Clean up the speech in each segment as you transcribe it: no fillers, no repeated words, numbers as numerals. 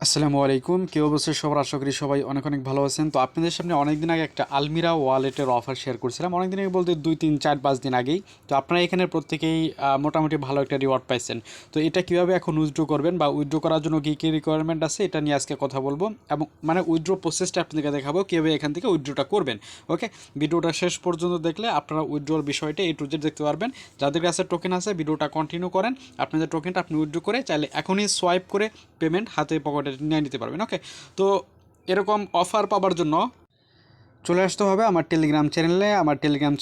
আসসালামু আলাইকুম। কি অবস্থা সবার? আশা করি সবাই অনেক অনেক ভালো আছেন। তো আপনাদের সামনে অনেকদিন আগে একটা আলমিরা ওয়ালেটের অফার শেয়ার করছিলাম। অনেকদিন আগে বলতে 2, 3, 4, 5 দিন আগেই। তো আপনারা এখানে প্রত্যেকেই মোটামুটি ভালো একটা রিওয়ার্ড পাইছেন। তো এটা কীভাবে এখন উইথড্র করবেন বা উইথড্র করার জন্য কী কী রিকোয়ারমেন্ট আছে এটা নিয়ে আজকে কথা বলবো, এবং মানে উইথড্র প্রসেসটা আপনাদেরকে দেখাবো কীভাবে এখান থেকে উইথড্রটা করবেন। ওকে, ভিডিওটা শেষ পর্যন্ত দেখলে আপনারা উইথড্রর বিষয়টা A to Z দেখতে পারবেন। যাদের কাছে টোকেন আছে ভিডিওটা কন্টিনিউ করেন, আপনাদের টোকেনটা আপনি উইথড্র করে চাইলে এখনই সোয়াইপ করে পেমেন্ট হাতে পকেটে নিয়ে নিতে পারবেন। ওকে, তো এরকম অফার পাওয়ার জন্য চলে আসতে হবে আমার টেলিগ্রাম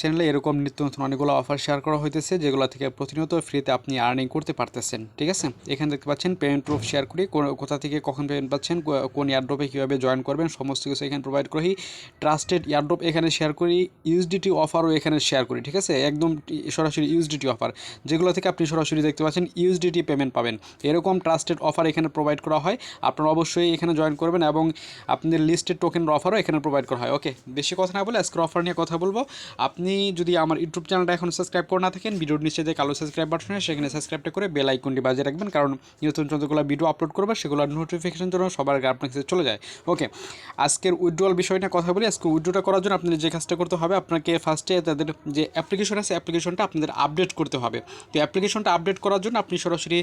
চ্যানেলে এরকম নিত্য নতুন অনেকগুলো অফার শেয়ার করা হইতেছে, যেগুলো থেকে প্রতিনিয়ত ফ্রিতে আপনি আর্নিং করতে পারতেছেন। ঠিক আছে, এখানে দেখতে পাচ্ছেন পেমেন্ট প্রুফ শেয়ার করি, কোথা থেকে কখন পেমেন্ট পাচ্ছেন, কোন এয়ারড্রপে কীভাবে জয়েন করবেন, সমস্ত কিছু এখানে প্রোভাইড করি। ট্রাস্টেড এয়ারড্রপ এখানে শেয়ার করি, ইউএসডিটি অফারও এখানে শেয়ার করি। ঠিক আছে, একদম সরাসরি ইউএসডিটি অফার, যেগুলো থেকে আপনি সরাসরি দেখতে পাচ্ছেন ইউএসডিটি পেমেন্ট পাবেন। এরকম ট্রাস্টেড অফার এখানে প্রোভাইড করা হয়, আপনারা অবশ্যই এখানে জয়েন করবেন, এবং আপনাদের লিস্টেড টোকেনের অফারও এখানে প্রোভাইড করা হয়। ওকে, বেশি কথা না বলে আজকের অফার নিয়ে কথা বলবো। আপনি যদি আমার ইউটিউব চ্যানেলটা এখন সাবস্ক্রাইব করে না থাকেন, ভিডিওর নিচে যে কালো সাবস্ক্রাইব বাটন আছে সেখানে সাবস্ক্রাইবটা করে বেল আইকনটি বাজিয়ে রাখবেন, কারণ নতুন যতগুলো ভিডিও আপলোড করবে সেগুলোর নোটিফিকেশন জন্য সবার আগে আপনার কাছে চলে যায়। ওকে, আজকের উইথড্রল বিষয় নিয়ে কথা বলি। আজকে উইথড্রটা করার জন্য আপনাদের যে কাজটা করতে হবে, আপনাকে ফার্স্টে তাদের যে অ্যাপ্লিকেশন আছে অ্যাপ্লিকেশনটা আপনাদের আপডেট করতে হবে। তো অ্যাপ্লিকেশনটা আপডেট করার জন্য আপনি সরাসরি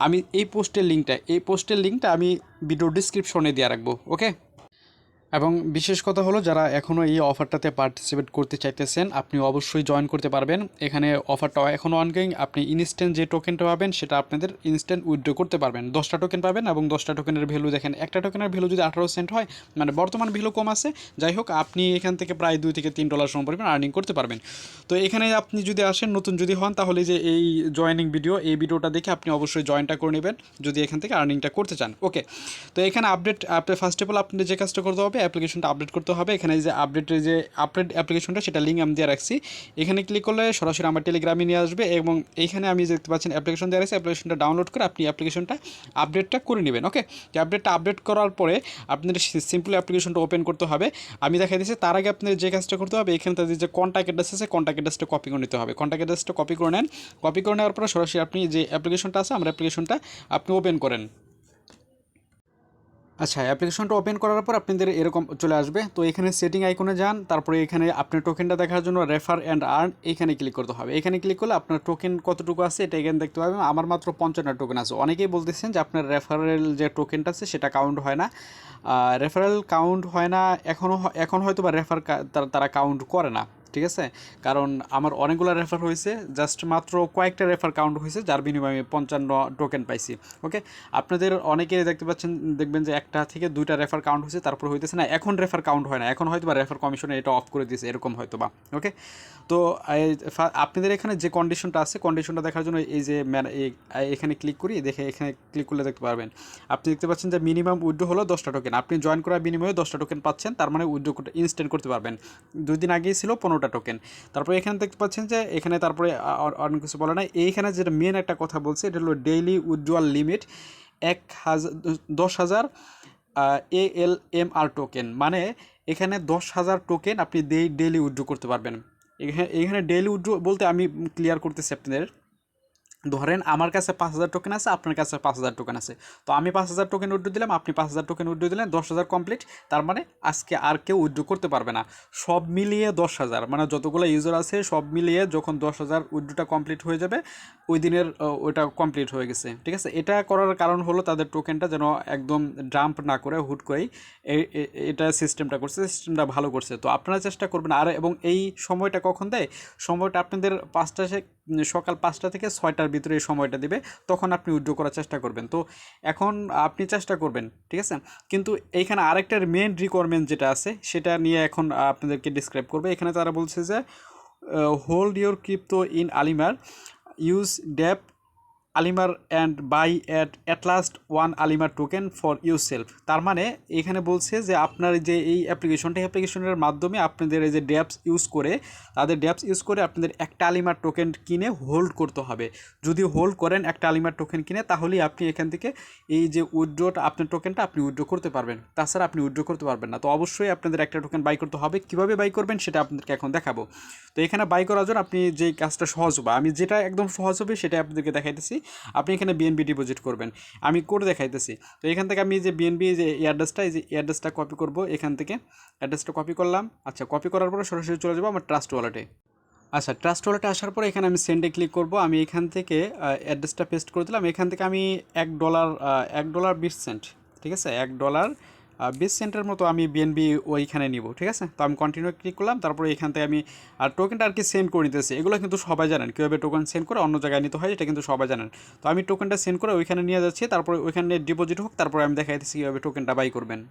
আমি এই পোস্টের লিঙ্কটা আমি ভিডিও ডিসক্রিপশনে দিয়ে রাখবো। ওকে, এবং বিশেষ কথা হলো, যারা এখনও এই অফারটাতে পার্টিসিপেট করতে চাইতেছেন আপনি অবশ্যই জয়েন করতে পারবেন। এখানে অফারটা এখনও অনগোয়িং। আপনি ইনস্ট্যান্ট যে টোকেনটা পাবেন সেটা আপনাদের ইনস্ট্যান্ট উইথড্র করতে পারবেন। 10টা টোকেন পাবেন, এবং 10টা টোকেনের ভ্যালু দেখেন, একটা টোকেনের ভ্যালু যদি 18 সেন্ট হয়, মানে বর্তমান ভ্যালু কম আছে, যাই হোক আপনি এখান থেকে প্রায় $2 থেকে $3 সম পরিমাণ আর্নিং করতে পারবেন। তো এখানে আপনি যদি আসেন, নতুন যদি হন, তাহলে যে এই জয়েনিং ভিডিও, এই ভিডিওটা দেখে আপনি অবশ্যই জয়েনটা করে নেবেন যদি এখান থেকে আর্নিংটা করতে চান। ওকে, তো এখানে আপনি ফার্স্ট অফ অল আপনি যে কাজটা করতে হবে, অ্যাপ্লিকেশনটা আপডেট করতে হবে। এখানে যে আপডেট অ্যাপ্লিকেশনটা, সেটা লিঙ্ক আমি দিয়ে রাখছি। এখানে ক্লিক করলে সরাসরি আমার টেলিগ্রামে নিয়ে আসবে, এবং এইখানে আমি দেখতে পাচ্ছেন অ্যাপ্লিকেশন দেওয়া আছে, অ্যাপ্লিকেশনটা ডাউনলোড করে আপনি অ্যাপ্লিকেশনটা আপডেটটা করে নেবেন। ওকে, তো আপডেট করার পরে আপনাদের সিম্পল অ্যাপ্লিকেশনটা ওপেন করতে হবে। আমি দেখাই দিচ্ছি, তার আগে আপনাদের যে কাজটা করতে হবে, এখানে তাদের যে কন্ট্যাক্ট অ্যাড্রেস আছে, কন্ট্যাক্ট অ্যাড্রেসটা কপি করে নিতে হবে। কন্ট্যাক্ট অ্যাড্রেসটা কপি করে নেন। কপি করে নেওয়ার পরে সরাসরি আপনি যে অ্যাপ্লিকেশনটা আছে, আমার অ্যাপ্লিকেশনটা আপনি ওপেন করেন। আচ্ছা, অ্যাপ্লিকেশনটা ওপেন করার পর আপনাদের এরকম চলে আসবে। তো এখানে সেটিং আইকনে যান, তারপরে এখানে আপনার টোকেনটা দেখার জন্য রেফার অ্যান্ড আর্ন এখানে ক্লিক করতে হবে। এখানে ক্লিক করলে আপনার টোকেন কতটুকু আছে এটা এখানে দেখতে পাবেন। আমার মাত্র 55 টোকেন আছে। অনেকেই বলতেছেন যে আপনার রেফারেল যে টোকেনটা আছে সেটা কাউন্ট হয় না। রেফারেল কাউন্ট হয় না, এখন হয়তো বা তারা কাউন্ট করে না। ঠিক আছে, কারণ আমার অনেকগুলো রেফার হয়েছে, জাস্ট মাত্র কয়েকটা রেফার কাউন্ট হয়েছে, যার বিনিময়ে 55 টোকেন পাইছি। ওকে, আপনাদের অনেকে দেখবেন যে 1টা থেকে 2টা রেফার কাউন্ট হয়েছে, তারপর হইতেছে না। এখন রেফার কাউন্ট হয় না, এখন হয়তো বা রেফার কমিশনে এটা অফ করে দিয়েছে, এরকম হয়তো বা। ওকে, তো আপনাদের এখানে যে কন্ডিশনটা আছে, কন্ডিশনটা দেখার জন্য এই যে এখানে ক্লিক করি, এখানে ক্লিক করলে দেখতে পারবেন। আপনি দেখতে পাচ্ছেন যে মিনিমাম উইথড্র হলো 10টা টোকেন। আপনি জয়েন করার বিনিময়ে 10টা টোকেন পাচ্ছেন, তার মানে উইথড্র ইনস্ট্যান্ট করতে পারবেন। 2 দিন আগেই ছিল 15টা টোকেন। তারপরে এখানে দেখতে পাচ্ছেন যে এখানে তারপরে অনেক কিছু বলা নাই। এইখানে যেটা মেন একটা কথা বলছে, এটা হলো daily withdrawal limit 10,000 ALMR token, মানে এখানে 10,000 টোকেন আপনি ডেইলি উইথড্র করতে পারবেন। এখানে ডেইলি উইথড্র বলতে আমি ক্লিয়ার করতেছি আপনাদের। ধরেন আমার কাছে 5,000 টোকেন আছে, আপনার কাছে 5,000 টোকেন আছে। তো আমি 5,000 টোকেন উইথড্র দিলাম, আপনি 5,000 টোকেন উইথড্র দিলেন, 10,000 কমপ্লিট। তার মানে আজকে আর কেউ উইথড্র করতে পারবে না। সব মিলিয়ে 10,000, মানে যতগুলো ইউজার আছে সব মিলিয়ে যখন 10,000 উইথড্রটা কমপ্লিট হয়ে যাবে, ওই দিনের ওইটা কমপ্লিট হয়ে গেছে। ঠিক আছে, এটা করার কারণ হলো তাদের টোকেনটা যেন একদম ডাম্প না করে হুট করেই এটা সিস্টেমটা ভালো করছে। তো আপনারা চেষ্টা করবেন। আর এবং এই সময়টা কখন দেয়, সময়টা আপনাদের সকাল 5টা থেকে 6টার ভিতরে এই সময়টা দিবে, তখন আপনি উইথড্র করার চেষ্টা করবেন। তো এখন আপনি চেষ্টা করবেন, ঠিক আছে। কিন্তু এইখানে আরেকটার মেন রিকোয়ারমেন্ট যেটা আছে সেটা নিয়ে এখন আপনাদেরকে ডিসক্রাইব করবে। এখানে তারা বলছে যে hold your crypto in Alimar, use dapp Alimar and buy at last 1 Alimar token for yourself. তার মানে এখানে বলছে যে আপনার যে এই অ্যাপ্লিকেশনের মাধ্যমে আপনাদের এই যে ড্যাপস ইউজ করে আপনাদের একটা আলিমার টোকেন কিনে হোল্ড করতে হবে। যদি হোল্ড করেন একটা আলিমার টোকেন কিনে, তাহলেই আপনি এখান থেকে এই যে উইথড্রটা আপনার টোকেনটা আপনি উইথড্র করতে পারবেন, তাছাড়া আপনি উইথড্র করতে পারবেন না। তো অবশ্যই আপনাদের একটা টোকেন বাই করতে হবে। কীভাবে বাই করবেন সেটা আপনাদেরকে এখন দেখাবো। তো এখানে বাই করার জন্য আপনি যেই কাজটা সহজ হবে, আমি যেটা একদম সহজ হবে সেটা আপনাদেরকে দেখাইতেছি। আপনি এখানে বিএনবি ডিপোজিট করবেন। আমি কোড দেখাইতেছি। তো এখান থেকে আমি যে বিএনবি যে এয়ারড্রেসটা, এই যে এয়ারড্রেসটা কপি করব, এখান থেকে অ্যাড্রেসটা কপি করলাম। আচ্ছা, কপি করার পরে সরাসরি চলে যাবো আমার ট্রাস্ট ওয়ালেটে। আচ্ছা, ট্রাস্ট ওয়ালেটে আসার পরে এখানে আমি সেন্ডে ক্লিক করব। আমি এখান থেকে অ্যাড্রেসটা পেস্ট করে দিলাম। এখান থেকে আমি $1.20, ঠিক আছে, $1.20 মতো আমি বিএনবি ওইখানে নিব, ঠিক আছে। তো আমি কন্টিনিউ ক্লিক করলাম। তারপরে এখান থেকে আমি টোকেনটা আর কি সেন্ড করে নিতেছি। এগুলো কিন্তু সবাই জানেন কীভাবে টোকেন সেন্ড করে অন্য জায়গায় নিতে হয়, এটা কিন্তু সবাই জানেন। তো আমি টোকেনটা সেন্ড করে ওইখানে নিয়ে যাচ্ছি, তারপরে ওইখানে ডিপোজিট হোক, তারপরে আমি দেখাইতেছি কীভাবে টোকেনটা বাই করবেন।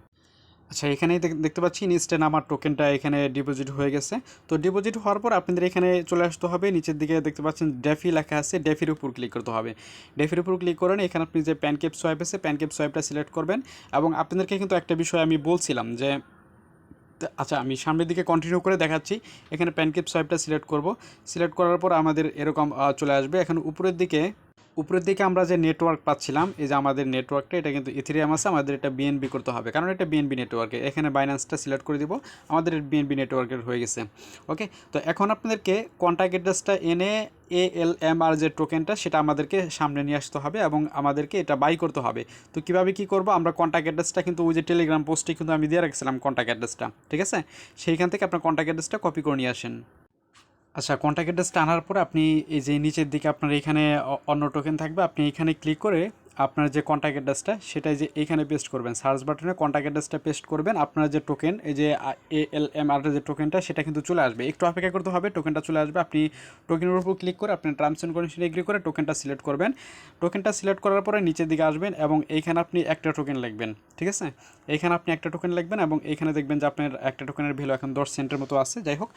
আচ্ছা, এখানেই দেখতে পাচ্ছি ইনস্ট্যান্ট আমার টোকেনটা এখানে ডিপোজিট হয়ে গেছে। তো ডিপোজিট হওয়ার পর আপনাদের এখানে চলে আসতে হবে। নিচের দিকে দেখতে পাচ্ছেন ডেফি লেখা আছে, ডেফির উপর ক্লিক করতে হবে। ডেফির উপর ক্লিক করেন, এখানে আপনি যে প্যানকেপ সোয়াইপ আছে, প্যানকেপ সোয়াইপটা সিলেক্ট করবেন। এবং আপনাদেরকে কিন্তু একটা বিষয় আমি বলছিলাম যে, আচ্ছা আমি সামনের দিকে কন্টিনিউ করে দেখাচ্ছি। এখানে প্যানকেপ সোয়াইপটা সিলেক্ট করব। সিলেক্ট করার পর আমাদের এরকম চলে আসবে। এখন উপরের দিকে আমরা যে নেটওয়ার্ক পাচ্ছিলাম, এই যে আমাদের নেটওয়ার্কটা, এটা কিন্তু ইথেরিয়াম আছে, আমাদের এটা বিএনবি করতে হবে, কারণ এটা বিএনবি নেটওয়ার্কে। এখানে বাইন্যান্সটা সিলেক্ট করে দিব, আমাদের বিএনবি নেটওয়ার্কের হয়ে গেছে। ওকে, তো এখন আপনাদেরকে কন্ট্যাক্ট অ্যাড্রেসটা এনে ALMR যে টোকেনটা, সেটা আমাদেরকে সামনে নিয়ে আসতে হবে এবং আমাদেরকে এটা বাই করতে হবে। তো কীভাবে কী করবো, আমরা কন্ট্যাক্ট অ্যাড্রেসটা কিন্তু ওই যে টেলিগ্রাম পোস্টে কিন্তু আমি দিয়ে রাখছিলাম কন্ট্যাক্ট অ্যাড্রেসটা, ঠিক আছে। সেইখান থেকে আপনার কন্ট্যাক্ট অ্যাড্রেসটা কপি করে নিয়ে আসেন। আচ্ছা, কন্ট্যাক্ট অ্যাড্রেসটা আনার পরে আপনি এই যে নিচের দিকে আপনার এখানে অন্য টোকেন থাকবে, আপনি এখানে ক্লিক করে আপনার যে কন্ট্যাক্ট অ্যাড্রেসটা সেটা যে এইখানে পেস্ট করবেন। সার্চ বাটনে কন্ট্যাক্ট অ্যাড্রেসটা পেস্ট করবেন। আপনার যে টোকেন, এই যে ALMR যে টোকেনটা, সেটা কিন্তু চলে আসবে। একটু অপেক্ষা করতে হবে, টোকেনটা চলে আসবে। আপনি টোকেনের উপর ক্লিক করে আপনি টার্মস অ্যান্ড কন্ডিশন এগ্রি করে টোকেনটা সিলেক্ট করবেন। টোকেনটা সিলেক্ট করার পরে নিচের দিকে আসবেন এবং এইখানে আপনি একটা টোকেন লিখবেন, ঠিক আছে। এইখানে আপনি একটা টোকেন লিখবেন এবং এইখানে দেখবেন যে আপনার একটা টোকেনের ভ্যালু এখন 10 সেন্টের মতো আছে। যাই হোক,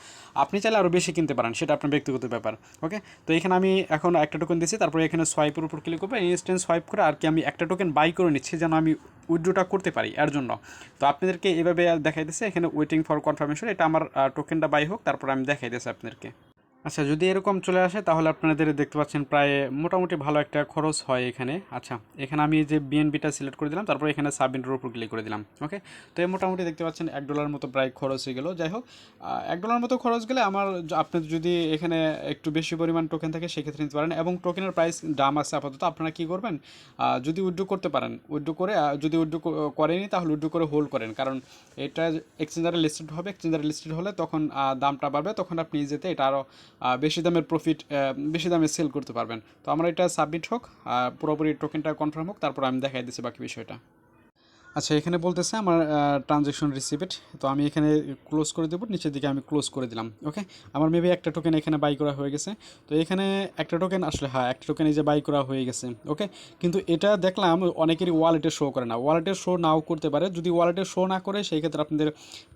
আপনি চাইলে আরও বেশি কিনতে পারেন, সেটা আপনার ব্যক্তিগত ব্যাপার। ওকে, তো এখানে আমি এখন একটা টোকেন দিচ্ছি। তারপরে এখানে সোয়াইপের উপর ক্লিক করবো, ইনস্ট্যান্ট সোয়াইপ করে আর কি আমি একটা টোকেন বাই করে নিচ্ছি, যেন আমি উইথড্রটা করতে পারি এর জন্য। তো আপনাদেরকে এভাবে দেখাই দিচ্ছে, এখানে ওয়েটিং ফর কনফার্মেশন, এটা আমার টোকেনটা বাই হোক, তারপর আমি দেখাই দিচ্ছি আপনাদেরকে। আচ্ছা, যদি এরকম চলে আসে তাহলে আপনাদের দেখতে পাচ্ছেন প্রায় মোটামুটি ভালো একটা খরচ হয় এখানে। আচ্ছা, এখানে আমি যে বিএনবিটা সিলেক্ট করে দিলাম, তারপর এখানে সাবমিটের উপর ক্লিক করে দিলাম। ওকে, তো এই মোটামুটি দেখতে পাচ্ছেন $1 মতো প্রায় খরচ হয়ে গেল। যাই হোক, $1 মতো খরচ গেলে আমার, আপনাদের যদি এখানে একটু বেশি পরিমাণ টোকেন থাকে সেক্ষেত্রে নিতে পারেন। এবং টোকেনের প্রাইস দাম আছে আপাতত। আপনারা কী করবেন, যদি উইথড্র করতে পারেন, উইথড্র করে, যদি উইথড্র করেনি তাহলে উইথড্র করে হোল্ড করেন, কারণ এটা এক্সচেঞ্জারে লিস্টেড হবে। এক্সচেঞ্জারে লিস্টেড হলে তখন দামটা বাড়বে, তখন আপনি যেতে এটা আরও বেশি দামের প্রফিট, বেশি দামে সেল করতে পারবেন। তো আমরা এটা সাবমিট হোক, পুরোপুরি টোকেনটা কনফার্ম হোক, তারপর আমি দেখাই দিচ্ছি বাকি বিষয়টা। আচ্ছা, এখানে বলতেছে আমার ট্রানজ্যাকশন রিসিভড। তো আমি এখানে ক্লোজ করে দেবো, নিচের দিকে আমি ক্লোজ করে দিলাম। ওকে, আমার মেবি একটা টোকেন এখানে বাই করা হয়ে গেছে। তো এখানে একটা টোকেন আসলে, হ্যাঁ, একটা টোকেন এই যে বাই করা হয়ে গেছে। ওকে, কিন্তু এটা দেখলাম অনেকেরই ওয়ালেটে শো করে না। ওয়ালেটে শো নাও করতে পারে। যদি ওয়ালেটে শো না করে সেই ক্ষেত্রে আপনাদের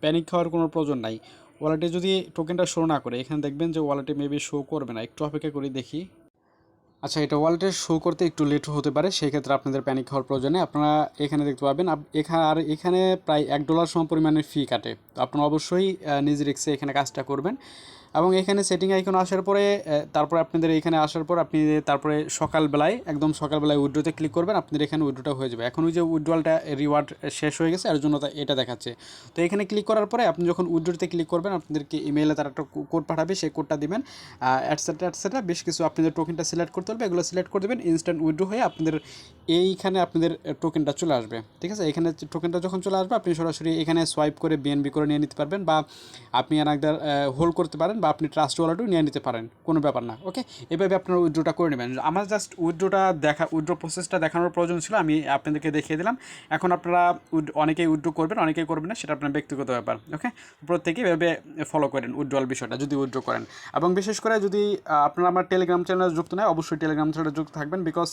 প্যানিক খাওয়ার কোনো প্রয়োজন নাই। ওয়ালেটে যদি টোকেনটা শো না করে, এখানে দেখবেন যে ওয়ালেটে মেবি শো করবে না। একটু অপেক্ষা করি, দেখি। আচ্ছা, এটা ওয়ালেটে শো করতে একটু লেট হতে পারে, সেই ক্ষেত্রে আপনাদের প্যানিক হওয়ার প্রয়োজনে। আপনারা এখানে দেখতে পাবেন এখানে প্রায় $1 সম পরিমাণের ফি কাটে। তো আপনারা অবশ্যই নিজের রিস্কে এখানে কাজটা করবেন। এবং এখানে সেটিং আইকন আসার পরে, তারপরে আপনাদের এখানে আসার পর আপনি তারপরে একদম সকালবেলায় উইথড্রোতে ক্লিক করবেন, আপনাদের এখানে উইথড্রোটা হয়ে যাবে। এখন ওই যে উইথড্রলটা রিওয়ার্ড শেষ হয়ে গেছে, এর জন্য এটা দেখাচ্ছে। তো এখানে ক্লিক করার পরে আপনি যখন উইথড্রোতে ক্লিক করবেন, আপনাদেরকে ইমেইলে তারা একটা কোড পাঠাবে, সেই কোডটা দিবেন, অ্যাটসেট্রা বেশ কিছু আপনাদের টোকেনটা সিলেক্ট করতে হবে, এগুলো সিলেক্ট করে দেবেন। ইনস্ট্যান্ট উইথড্রো হয়ে আপনাদের এইখানে আপনাদের টোকেনটা চলে আসবে, ঠিক আছে। এখানে টোকেনটা যখন চলে আসবে, আপনি সরাসরি এখানে সোয়াইপ করে বিএনবি করে নিয়ে নিতে পারবেন, বা আপনি আরেকবার হোল্ড করতে পারেন, বা আপনি ট্রাস্ট ওয়ালেটও নিয়ে নিতে পারেন, কোনো ব্যাপার না। ওকে, এভাবে আপনারা উইথড্রোটা করে নেবেন। আমার জাস্ট উইথড্রো প্রসেসটা দেখানোর প্রয়োজন ছিল, আমি আপনাদেরকে দেখিয়ে দিলাম। এখন আপনারা অনেকেই উইথড্রো করবেন, অনেকেই করবেন না, সেটা আপনার ব্যক্তিগত ব্যাপার। ওকে, প্রত্যেকেই এভাবে ফলো করেন উইথড্রল বিষয়টা যদি উইথড্রো করেন। এবং বিশেষ করে যদি আপনারা আমার টেলিগ্রাম চ্যানেলে যুক্ত নয়, অবশ্যই টেলিগ্রাম চ্যানেলে যুক্ত থাকবেন, বিকজ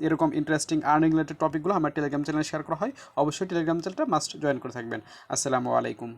এরকম ইন্টারেস্টিং আর্নিং রিলেটেড টপিকগুলো আমার টেলিগ্রাম চ্যানেলে শেয়ার করা হয়। অবশ্যই টেলিগ্রাম চ্যানেলটা মাস্ট জয়েন করে থাকবেন। আসসালামু আলাইকুম।